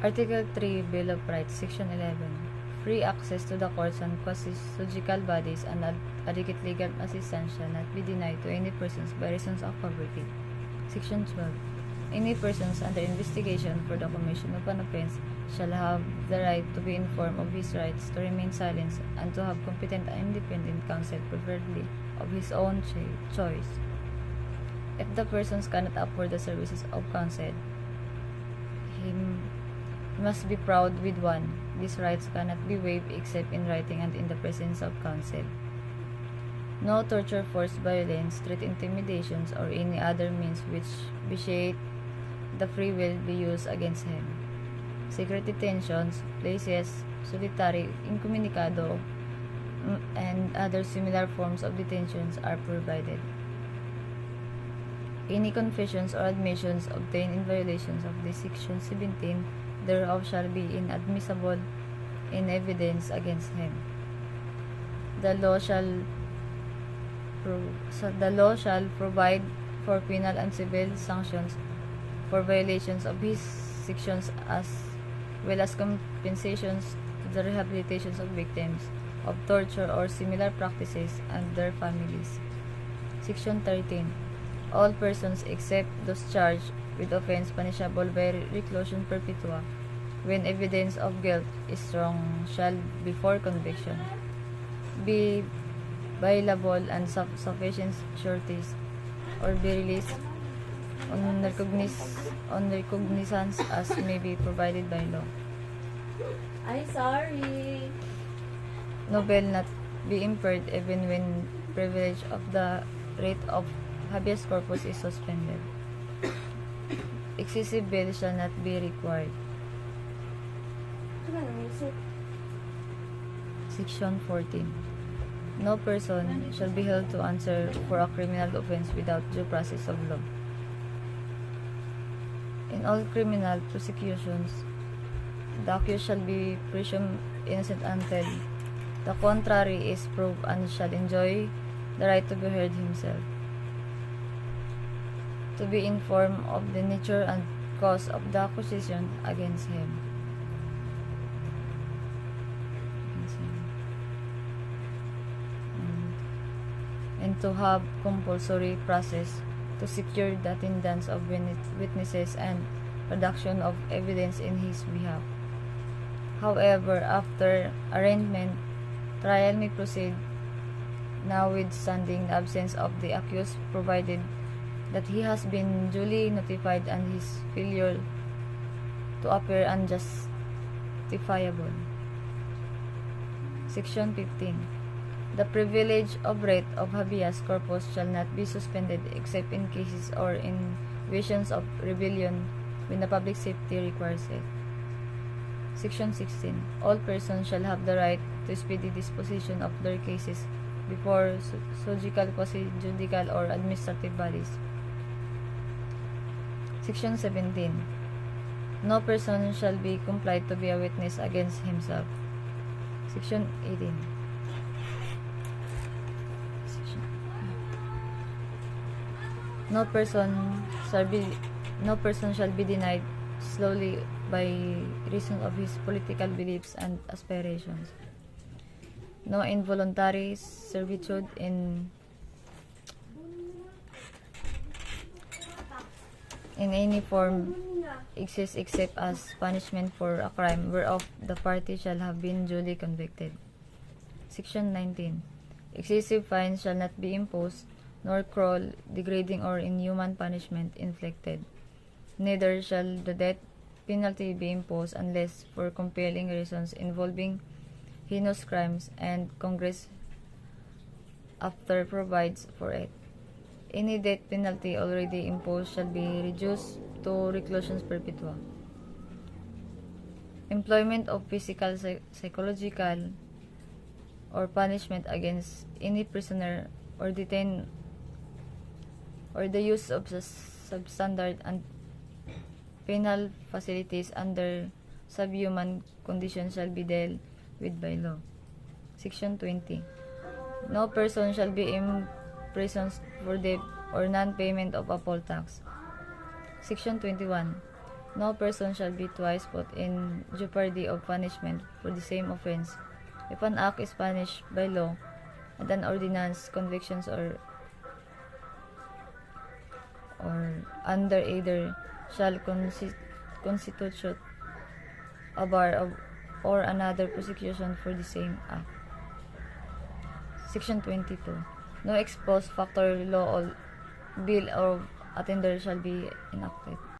Article 3, Bill of Rights, Section 11. Free access to the courts and quasi-judicial bodies and adequate legal assistance shall not be denied to any persons by reasons of poverty. Section 12. Any persons under investigation for the commission of an offense shall have the right to be informed of his rights to remain silent and to have competent and independent counsel, preferably of his own choice. If the persons cannot afford the services of counsel, he must be proud with one. These rights cannot be waived except in writing and in the presence of counsel. No torture, force, violence, threat, intimidations, or any other means which vitiate the free will be used against him. Secret detentions, places, solitary, incommunicado, and other similar forms of detentions are provided. Any confessions or admissions obtained in violations of this Section 17 thereof shall be inadmissible in evidence against him. The law shall provide for penal and civil sanctions for violations of these sections as well as compensations to the rehabilitations of victims of torture or similar practices and their families. Section 13. All persons except those charged with offense punishable by reclusion perpetua, when evidence of guilt is strong, shall, before conviction, be bailable and sufficient sureties, or be released on recognizance as may be provided by law. Sorry. No bail not be impaired even when privilege of the writ of habeas corpus is suspended. Excessive bail shall not be required. Section 14. No person shall be held to answer for a criminal offense without due process of law. In all criminal prosecutions, the accused shall be presumed innocent until the contrary is proved and shall enjoy the right to be heard himself, to be informed of the nature and cause of the accusation against him, and to have compulsory process to secure the attendance of witnesses and production of evidence in his behalf. However, after arraignment, trial may proceed, notwithstanding the absence of the accused, provided that he has been duly notified and his failure to appear unjustifiable. Section 15. The privilege of writ of habeas corpus shall not be suspended except in cases or in visions of rebellion when the public safety requires it. Section 16. All persons shall have the right to speedy disposition of their cases before judicial, quasi-judicial, or administrative bodies. Section 17. No person shall be compelled to be a witness against himself. Section 18. No person shall be denied solely by reason of his political beliefs and aspirations. No involuntary servitude in any form exists except as punishment for a crime whereof the party shall have been duly convicted. Section 19. Excessive fines shall not be imposed, nor cruel, degrading, or inhuman punishment inflicted. Neither shall the death penalty be imposed unless for compelling reasons involving heinous crimes, and Congress after provides for it. Any death penalty already imposed shall be reduced to reclusion perpetua. Employment of physical, psychological, or punishment against any prisoner or detained, or the use of substandard and penal facilities under subhuman conditions shall be dealt with by law. Section 20. No person shall be imprisoned for debt or non-payment of a poll tax. Section 21. No person shall be twice put in jeopardy of punishment for the same offense. If an act is punished by law, and an ordinance, convictions, or under either shall constitute a bar of or another prosecution for the same act. Section 22. No ex post facto law or bill of attainder shall be enacted.